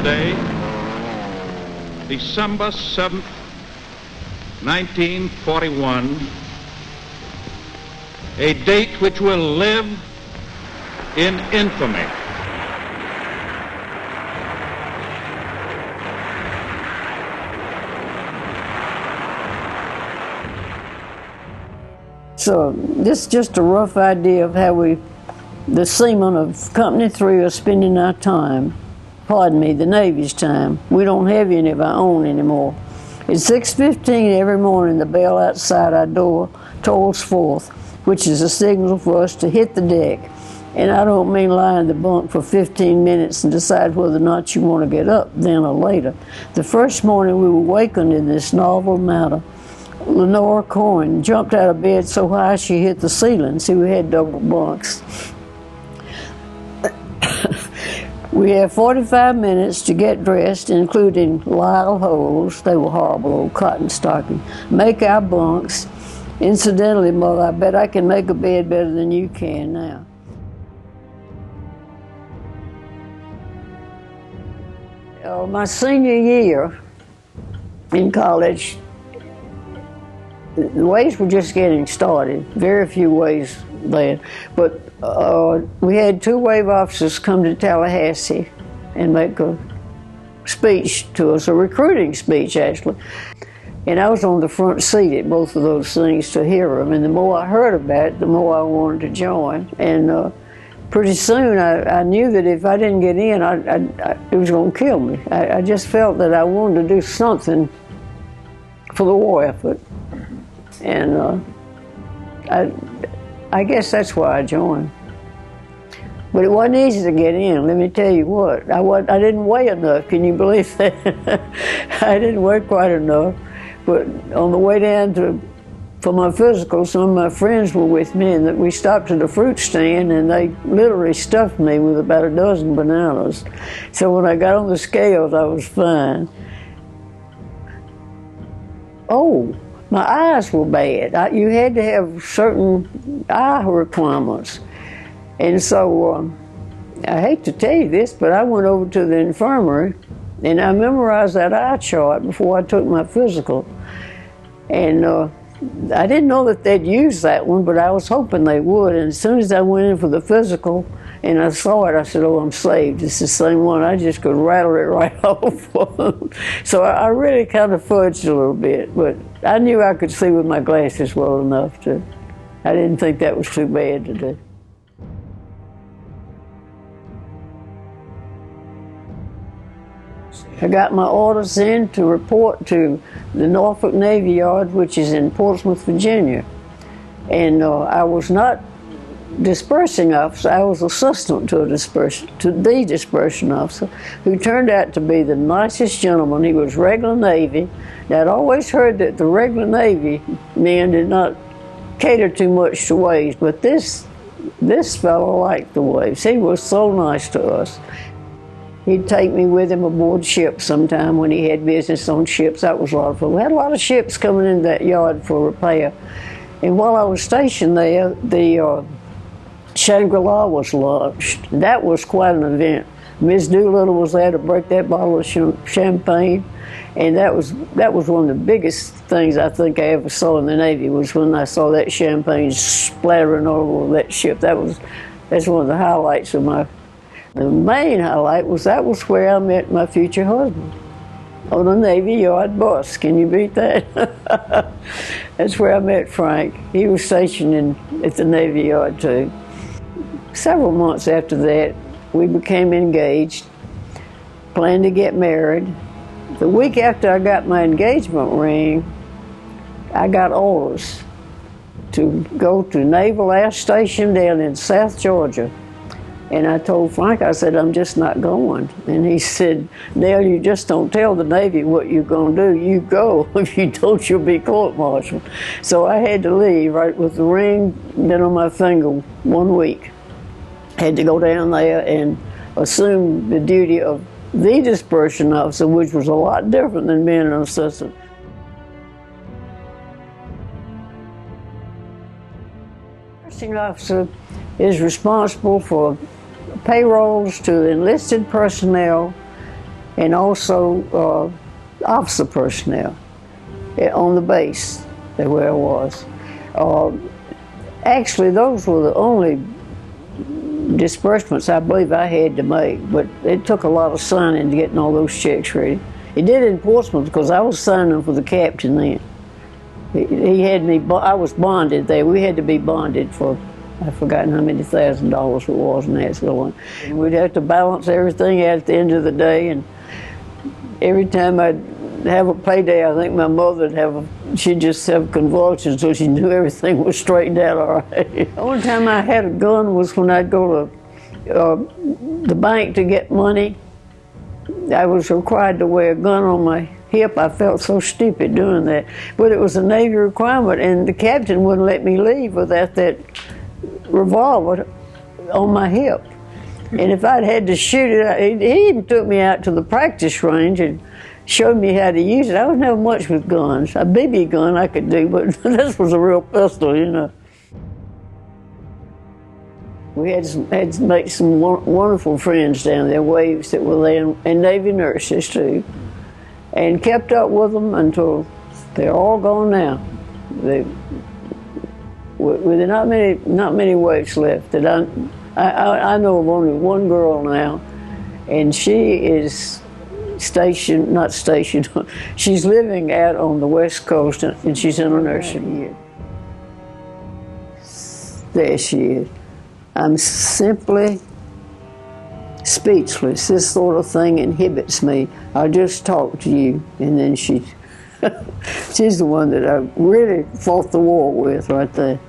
today, December 7th, 1941, a date which will live in infamy. So this is just a rough idea of how the seamen of Company 3 are spending our time. Pardon me, the Navy's time. We don't have any of our own anymore. At 6:15 every morning, the bell outside our door tolls forth, which is a signal for us to hit the deck. And I don't mean lie in the bunk for 15 minutes and decide whether or not you want to get up then or later. The first morning we were wakened in this novel manner. Lenore Coyne jumped out of bed so high she hit the ceiling. See, we had double bunks. We had 45 minutes to get dressed, including Lyle holes, they were horrible old cotton stockings, make our bunks. Incidentally, Mother, I bet I can make a bed better than you can now. My senior year in college, the ways were just getting started, very few ways then, but we had two wave officers come to Tallahassee and make a speech to us, a recruiting speech actually, and I was on the front seat at both of those things to hear them, and the more I heard about it, the more I wanted to join, and pretty soon I knew that if I didn't get in, it was going to kill me. I just felt that I wanted to do something for the war effort. And I guess that's why I joined. But it wasn't easy to get in, let me tell you what. I didn't weigh enough, can you believe that? I didn't weigh quite enough. But on the way down for my physical, some of my friends were with me, and we stopped at a fruit stand, and they literally stuffed me with about a dozen bananas. So when I got on the scales, I was fine. Oh. My eyes were bad. You had to have certain eye requirements. And so, I hate to tell you this, but I went over to the infirmary and I memorized that eye chart before I took my physical. And I didn't know that they'd use that one, but I was hoping they would. And as soon as I went in for the physical and I saw it, I said, oh, I'm saved. It's the same one. I just could rattle it right off. So I really kind of fudged a little bit, but I knew I could see with my glasses well enough to, I didn't think that was too bad to do. I got my orders in to report to the Norfolk Navy Yard, which is in Portsmouth, Virginia. And I was not dispersing officer, I was assistant to the dispersion officer, who turned out to be the nicest gentleman. He was regular Navy. Now, I'd always heard that the regular Navy men did not cater too much to waves, but this fellow liked the waves. He was so nice to us. He'd take me with him aboard ship sometime when he had business on ships. That was a lot of fun. We had a lot of ships coming into that yard for repair. And while I was stationed there, the Shangri-La was launched. That was quite an event. Miss Doolittle was there to break that bottle of champagne, and that was one of the biggest things I think I ever saw in the Navy, was when I saw that champagne splattering all over that ship. That's one of the highlights of my. The main highlight was that was where I met my future husband, on a Navy Yard bus. Can you beat that? That's where I met Frank. He was stationed at the Navy Yard too. Several months after that, we became engaged, planned to get married. The week after I got my engagement ring, I got orders to go to Naval Air Station down in South Georgia. And I told Frank, I said, I'm just not going. And he said, Nell, you just don't tell the Navy what you're going to do. You go. If you don't, you'll be court-martialed. So I had to leave right with the ring been on my finger 1 week. Had to go down there and assume the duty of the dispersion officer, which was a lot different than being an assistant. The dispersing officer is responsible for payrolls to enlisted personnel and also officer personnel on the base where I was. Actually, those were the only disbursements I believe I had to make, but it took a lot of signing to getting all those checks ready. He did it in Portsmouth because I was signing for the captain then. He had me, I was bonded there. We had to be bonded for, I've forgotten how many $1,000 it was in that one. And we'd have to balance everything out at the end of the day, and every time I'd have a payday, I think my mother she'd just have convulsions so she knew everything was straightened out all right. The only time I had a gun was when I'd go to the bank to get money. I was required to wear a gun on my hip. I felt so stupid doing that. But it was a Navy requirement, and the captain wouldn't let me leave without that revolver on my hip. And if I'd had to shoot it, he even took me out to the practice range and showed me how to use it. I was never much with guns. A BB gun I could do, but this was a real pistol, you know. We had to make some wonderful friends down there, waves that were there, and Navy nurses too, and kept up with them until they're all gone now. There not many waves left. That I know of only one girl now, and she is not stationed. She's living out on the West Coast, and she's in a nursing year. There she is. I'm simply speechless. This sort of thing inhibits me. I'll just talk to you, and then she's the one that I really fought the war with right there.